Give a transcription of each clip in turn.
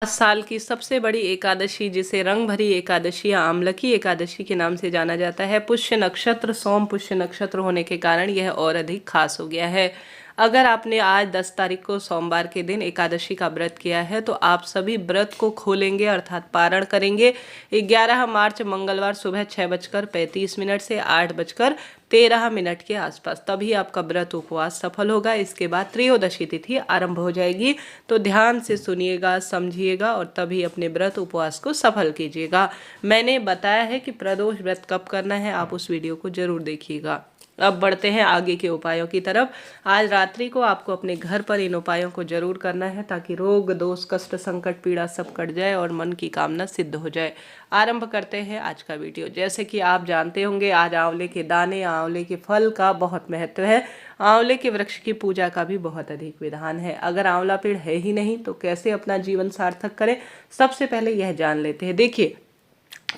साल की सबसे बड़ी एकादशी जिसे रंग भरी एकादशी या आमलकी एकादशी के नाम से जाना जाता है। पुष्य नक्षत्र सोम पुष्य नक्षत्र होने के कारण यह और अधिक खास हो गया है। अगर आपने आज 10 तारीख को सोमवार के दिन एकादशी का व्रत किया है तो आप सभी व्रत को खोलेंगे अर्थात पारण करेंगे 11 मार्च मंगलवार सुबह 6:35 से 8:13 के आसपास, तभी आपका व्रत उपवास सफल होगा। इसके बाद त्रयोदशी तिथि आरंभ हो जाएगी, तो ध्यान से सुनिएगा, समझिएगा और तभी अपने व्रत उपवास को सफल कीजिएगा। मैंने बताया है कि प्रदोष व्रत कब करना है, आप उस वीडियो को जरूर देखिएगा। अब बढ़ते हैं आगे के उपायों की तरफ। आज रात्रि को आपको अपने घर पर इन उपायों को जरूर करना है ताकि रोग दोष कष्ट संकट पीड़ा सब कट जाए और मन की कामना सिद्ध हो जाए। आरंभ करते हैं आज का वीडियो। जैसे कि आप जानते होंगे, आज आंवले के दाने, आंवले के फल का बहुत महत्व है। आंवले के वृक्ष की पूजा का भी बहुत अधिक विधान है। अगर आंवला पेड़ है ही नहीं तो कैसे अपना जीवन सार्थक करें, सबसे पहले यह जान लेते हैं। देखिए,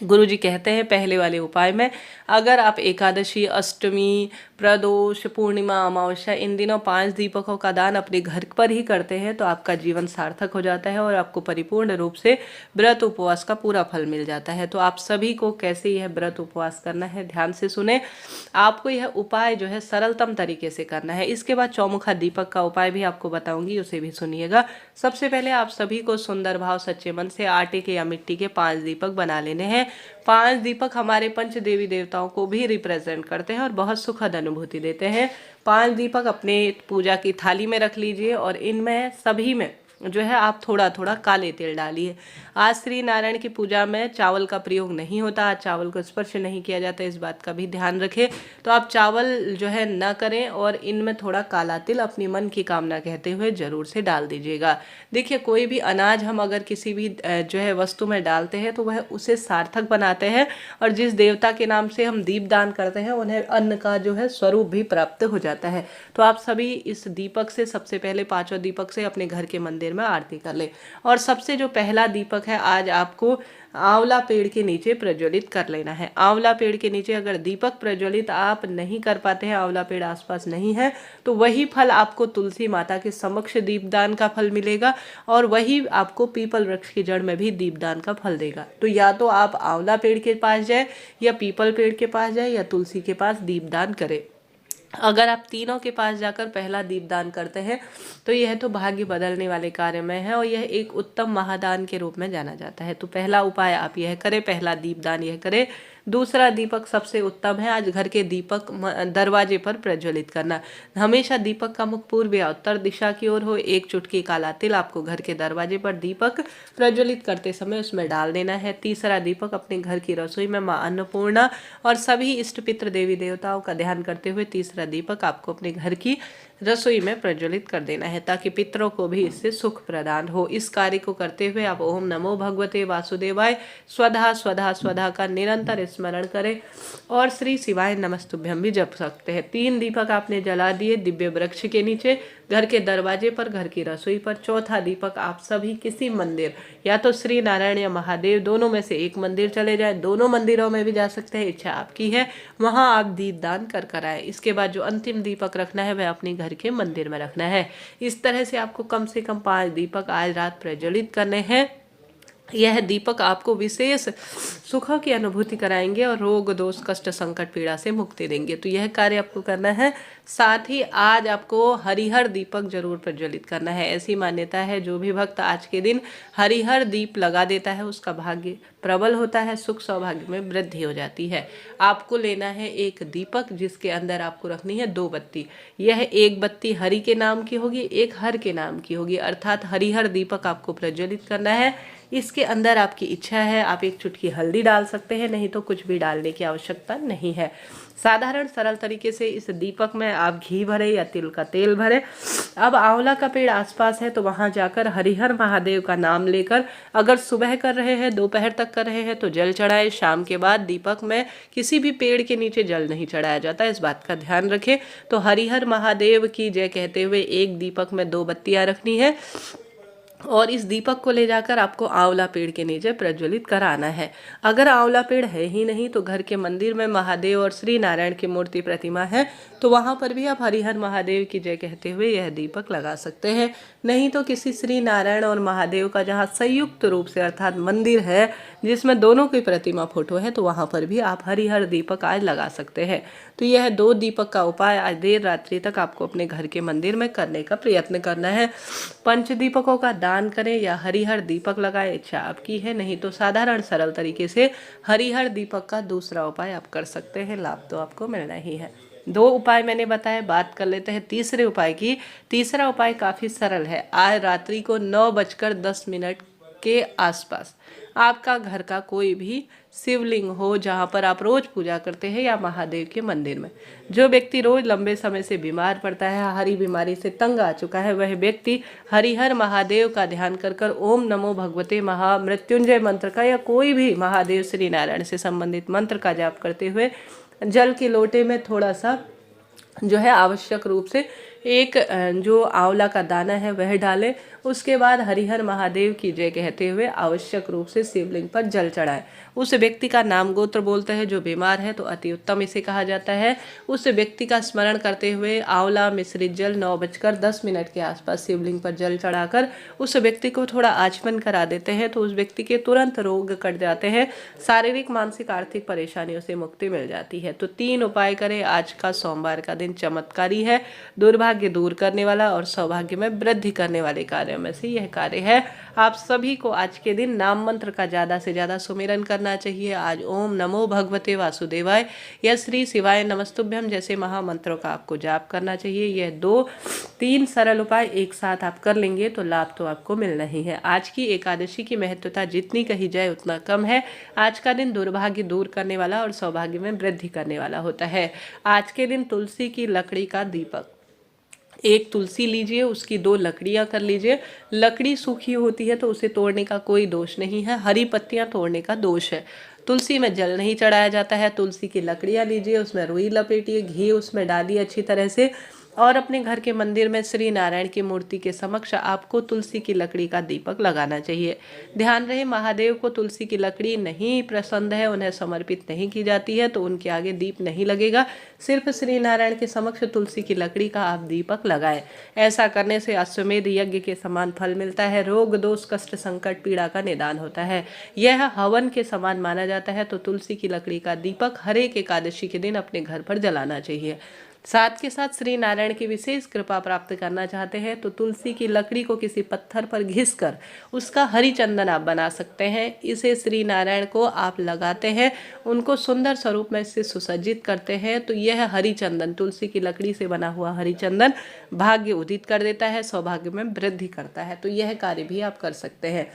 गुरुजी कहते हैं पहले वाले उपाय में, अगर आप एकादशी, अष्टमी, प्रदोष, पूर्णिमा, अमावस्या इन दिनों 5 दीपकों का दान अपने घर पर ही करते हैं तो आपका जीवन सार्थक हो जाता है और आपको परिपूर्ण रूप से व्रत उपवास का पूरा फल मिल जाता है। तो आप सभी को कैसे यह व्रत उपवास करना है ध्यान से सुने। आपको यह उपाय जो है सरलतम तरीके से करना है। इसके बाद चौमुखा दीपक का उपाय भी आपको बताऊंगी, उसे भी सुनिएगा। सबसे पहले आप सभी को सुंदर भाव सच्चे मन से आटे के या मिट्टी के 5 दीपक बना लेने हैं। 5 दीपक हमारे पंच देवी देवताओं को भी रिप्रेजेंट करते हैं और बहुत सुखद अनुभूति देते हैं। 5 दीपक अपने पूजा की थाली में रख लीजिए और इनमें सभी में जो है आप थोड़ा थोड़ा काले तिल डालिए। आज श्री नारायण की पूजा में चावल का प्रयोग नहीं होता, आज चावल को स्पर्श नहीं किया जाता, इस बात का भी ध्यान रखें। तो आप चावल जो है न करें और इनमें थोड़ा काला तिल अपनी मन की कामना कहते हुए जरूर से डाल दीजिएगा। देखिए, कोई भी अनाज हम अगर किसी भी जो है वस्तु में डालते हैं तो वह उसे सार्थक बनाते हैं और जिस देवता के नाम से हम दीप दान करते हैं उन्हें अन्न का जो है स्वरूप भी प्राप्त हो जाता है। तो आप सभी इस दीपक से सबसे पहले 5 दीपक से अपने घर के मंदिर में आरती कर ले। और सबसे जो पहला दीपक है आज आपको आंवला पेड़ के नीचे प्रज्वलित कर लेना है। आंवला पेड़ के नीचे अगर दीपक प्रज्वलित आप नहीं कर पाते हैं, आंवला पेड़ आसपास नहीं है, तो वही फल आपको तुलसी माता के समक्ष दीपदान का फल मिलेगा और वही आपको पीपल वृक्ष की जड़ में भी दीपदान का फल देगा। तो या तो आप आंवला पेड़ के पास जाए या पीपल पेड़ के पास जाए या तुलसी के पास दीपदान करें। अगर आप तीनों के पास जाकर पहला दीपदान करते हैं तो यह तो भाग्य बदलने वाले कार्य में है और यह एक उत्तम महादान के रूप में जाना जाता है। तो पहला उपाय आप यह करें, पहला दीपदान यह करें। दूसरा दीपक सबसे उत्तम है, आज घर के दीपक दरवाजे पर प्रज्वलित करना। हमेशा दीपक का मुख पूर्व या उत्तर दिशा की ओर हो। 1 चुटकी काला तिल आपको घर के दरवाजे पर दीपक प्रज्वलित करते समय उसमें डाल देना है। तीसरा दीपक अपने घर की रसोई में मां अन्नपूर्णा और सभी इष्ट पितृ देवी देवताओं का ध्यान करते हुए तीसरा दीपक आपको अपने घर की रसोई में प्रज्वलित कर देना है ताकि पितरों को भी इससे सुख प्रदान हो। इस कार्य को करते हुए आप ओम नमो भगवते वासुदेवाय स्वधा स्वधा स्वधा का निरंतर स्मरण करें और श्री शिवाय नमस्तुभ्यम भी जप सकते हैं। 3 दीपक आपने जला दिए दिव्य वृक्ष के नीचे, घर के दरवाजे पर, घर की रसोई पर। चौथा दीपक आप सभी किसी मंदिर, या तो श्री नारायण या महादेव, दोनों में से एक मंदिर चले जाएं, दोनों मंदिरों में भी जा सकते हैं, इच्छा आपकी है, वहां आप दीपदान कर आए। इसके बाद जो अंतिम दीपक रखना है वह अपने घर के मंदिर में रखना है। इस तरह से आपको कम से कम 5 दीपक आज रात प्रज्वलित करने हैं। यह दीपक आपको विशेष सुखों की अनुभूति कराएंगे और रोग दोष कष्ट संकट पीड़ा से मुक्ति देंगे। तो यह कार्य आपको करना है। साथ ही आज आपको हरिहर दीपक जरूर प्रज्वलित करना है। ऐसी मान्यता है जो भी भक्त आज के दिन हरिहर दीप लगा देता है उसका भाग्य प्रबल होता है, सुख सौभाग्य में वृद्धि हो जाती है। आपको लेना है एक दीपक जिसके अंदर आपको रखनी है 2 बत्ती। यह एक बत्ती हरि के नाम की होगी, एक हर के नाम की होगी, अर्थात हरिहर दीपक आपको प्रज्वलित करना है। इसके अंदर आपकी इच्छा है आप 1 चुटकी हल्दी डाल सकते हैं, नहीं तो कुछ भी डालने की आवश्यकता नहीं है। साधारण सरल तरीके से इस दीपक में आप घी भरे या तिल का तेल भरे। अब आंवला का पेड़ आसपास है तो वहां जाकर हरिहर महादेव का नाम लेकर, अगर सुबह कर रहे हैं, दोपहर तक कर रहे हैं तो जल चढ़ाए। शाम के बाद दीपक में किसी भी पेड़ के नीचे जल नहीं चढ़ाया जाता, इस बात का ध्यान रखें। तो हरिहर महादेव की जय कहते हुए एक दीपक में 2 बत्तियां रखनी है। और इस दीपक को ले जाकर आपको आंवला पेड़ के नीचे प्रज्वलित कराना है। अगर आंवला पेड़ है ही नहीं तो घर के मंदिर में महादेव और श्री नारायण की मूर्ति प्रतिमा है तो वहां पर भी आप हरिहर महादेव की जय कहते हुए यह दीपक लगा सकते हैं। नहीं तो किसी श्री नारायण और महादेव का जहां संयुक्त रूप से अर्थात मंदिर है जिसमें दोनों की प्रतिमा फोटो है तो वहां पर भी आप हरिहर दीपक आज लगा सकते हैं। तो यह 2 दीपक का उपाय आज देर रात्रि तक आपको अपने घर के मंदिर में करने का प्रयत्न करना है। पंच दीपकों का दान करें या हरिहर दीपक लगाएं, इच्छा आपकी है। नहीं तो साधारण सरल तरीके से हरिहर दीपक का दूसरा उपाय आप कर सकते हैं, लाभ तो आपको मिलना ही है। 2 उपाय मैंने बताए, बात कर लेते हैं तीसरे उपाय की। तीसरा उपाय काफी सरल है। आज रात्रि को 9:10 के आसपास आपका घर का कोई भी शिवलिंग हो जहाँ पर आप रोज पूजा करते हैं या महादेव के मंदिर में, जो व्यक्ति रोज लंबे समय से बीमार पड़ता है, हरी बीमारी से तंग आ चुका है, वह व्यक्ति हरिहर महादेव का ध्यान कर कर ओम नमो भगवते महामृत्युंजय मंत्र का या कोई भी महादेव श्री नारायण से संबंधित मंत्र का जाप करते हुए जल के लोटे में थोड़ा सा जो है आवश्यक रूप से एक जो आंवला का दाना है वह डालें। उसके बाद हरिहर महादेव की जय कहते हुए आवश्यक रूप से शिवलिंग पर जल चढ़ाएं। उस व्यक्ति का नाम गोत्र बोलते हैं, जो बीमार है तो अति उत्तम इसे कहा जाता है। उस व्यक्ति का स्मरण करते हुए आंवला मिश्रित जल 9:10 के आसपास शिवलिंग पर जल चढ़ाकर उस व्यक्ति को थोड़ा आचमन करा देते हैं तो उस व्यक्ति के तुरंत रोग कट जाते हैं, शारीरिक मानसिक आर्थिक परेशानियों से मुक्ति मिल जाती है। तो 3 उपाय करें। आज का सोमवार का दिन चमत्कारी है, दुर्भाग्य दूर करने वाला और सौभाग्य में वृद्धि करने वाले कार्यों में से यह कार्य है। आप सभी को आज के दिन नाम मंत्र का ज्यादा से ज्यादा सुमिरन करना चाहिए। आज ओम नमो भगवते वासुदेवाय या श्री शिवाय नमस्तुभ्यम जैसे महामंत्रों का आपको जाप करना चाहिए। यह 2-3 सरल उपाय एक साथ आप कर लेंगे तो लाभ तो आपको मिलना ही है। आज की एकादशी की महत्वता जितनी कही जाए उतना कम है। आज का दिन दुर्भाग्य दूर करने वाला और सौभाग्य में वृद्धि करने वाला होता है। आज के दिन तुलसी की लकड़ी का दीपक, एक तुलसी लीजिए, उसकी 2 लकड़ियां कर लीजिए। लकड़ी सूखी होती है तो उसे तोड़ने का कोई दोष नहीं है, हरी पत्तियां तोड़ने का दोष है। तुलसी में जल नहीं चढ़ाया जाता है। तुलसी की लकड़ियां लीजिए, उसमें रुई लपेटिए, घी उसमें डालिए अच्छी तरह से और अपने घर के मंदिर में श्री नारायण की मूर्ति के समक्ष आपको तुलसी की लकड़ी का दीपक लगाना चाहिए। ध्यान रहे महादेव को तुलसी की लकड़ी नहीं पसंद है, उन्हें समर्पित नहीं की जाती है तो उनके आगे दीप नहीं लगेगा। सिर्फ श्री नारायण के समक्ष तुलसी की लकड़ी का आप दीपक लगाएं। ऐसा करने से अश्वमेध यज्ञ के समान फल मिलता है। रोग दोष कष्ट संकट पीड़ा का निदान होता है। यह हवन के समान माना जाता है। तो तुलसी की लकड़ी का दीपक हर एक एकादशी के दिन अपने घर पर जलाना चाहिए। साथ के साथ श्री नारायण की विशेष कृपा प्राप्त करना चाहते हैं तो तुलसी की लकड़ी को किसी पत्थर पर घिसकर उसका हरी चंदन आप बना सकते हैं। इसे श्री नारायण को आप लगाते हैं, उनको सुंदर स्वरूप में इससे सुसज्जित करते हैं तो यह हरी चंदन, तुलसी की लकड़ी से बना हुआ हरी चंदन भाग्य उदित कर देता है, सौभाग्य में वृद्धि करता है। तो यह कार्य भी आप कर सकते हैं।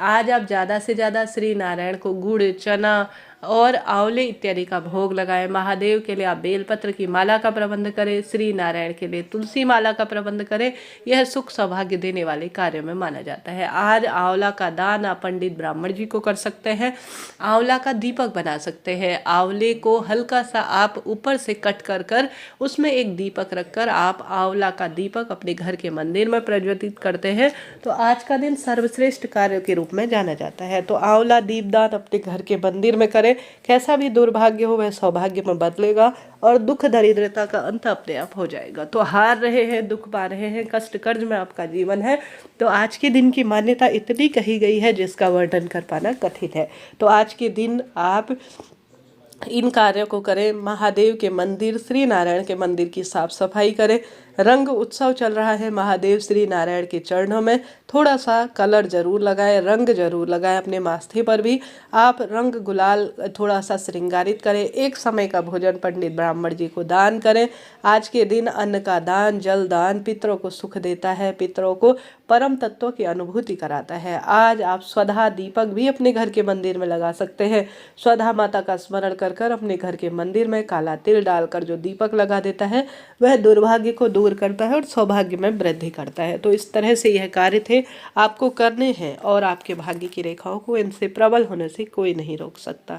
आज आप ज़्यादा से ज़्यादा श्री नारायण को गुड़, चना और आंवले इत्यादि का भोग लगाएं। महादेव के लिए आप बेलपत्र की माला का प्रबंध करें, श्री नारायण के लिए तुलसी माला का प्रबंध करें। यह सुख सौभाग्य देने वाले कार्यों में माना जाता है। आज आंवला का दान आप पंडित ब्राह्मण जी को कर सकते हैं। आंवला का दीपक बना सकते हैं। आंवले को हल्का सा आप ऊपर से कट कर उसमें एक दीपक रखकर आप आंवला का दीपक अपने घर के मंदिर में प्रज्वलित करते हैं तो आज का दिन सर्वश्रेष्ठ कार्य के रूप में जाना जाता है। तो आंवला दीपदान अपने घर के मंदिर में करें। कैसा भी दुर्भाग्य हो वह सौभाग्य में बदलेगा और दुख दरिद्रता का अंत अपने आप हो जाएगा। तो हार रहे हैं, दुख पा रहे हैं, कष्ट कर्ज में आपका जीवन है तो आज के दिन की मान्यता इतनी कही गई है जिसका वर्णन कर पाना कठिन है। तो आज के दिन आप इन कार्यों को करें। महादेव के मंदिर, श्री नारायण के मंदिर की साफ सफाई करें। रंग उत्सव चल रहा है, महादेव श्री नारायण के चरणों में थोड़ा सा कलर जरूर लगाएं, रंग जरूर लगाएं। अपने माथे पर भी आप रंग गुलाल थोड़ा सा श्रृंगारित करें। एक समय का भोजन पंडित ब्राह्मण जी को दान करें। आज के दिन अन्न का दान, जल दान पितरों को सुख देता है, पितरों को परम तत्वों की अनुभूति कराता है। आज आप स्वधा दीपक भी अपने घर के मंदिर में लगा सकते हैं। स्वधा माता का स्मरण कर अपने घर के मंदिर में काला तिल डालकर जो दीपक लगा देता है वह दुर्भाग्य को दूर करता है और सौभाग्य में वृद्धि करता है। तो इस तरह से यह कार्य थे, आपको करने हैं और आपके भाग्य की रेखाओं को इनसे प्रबल होने से कोई नहीं रोक सकता।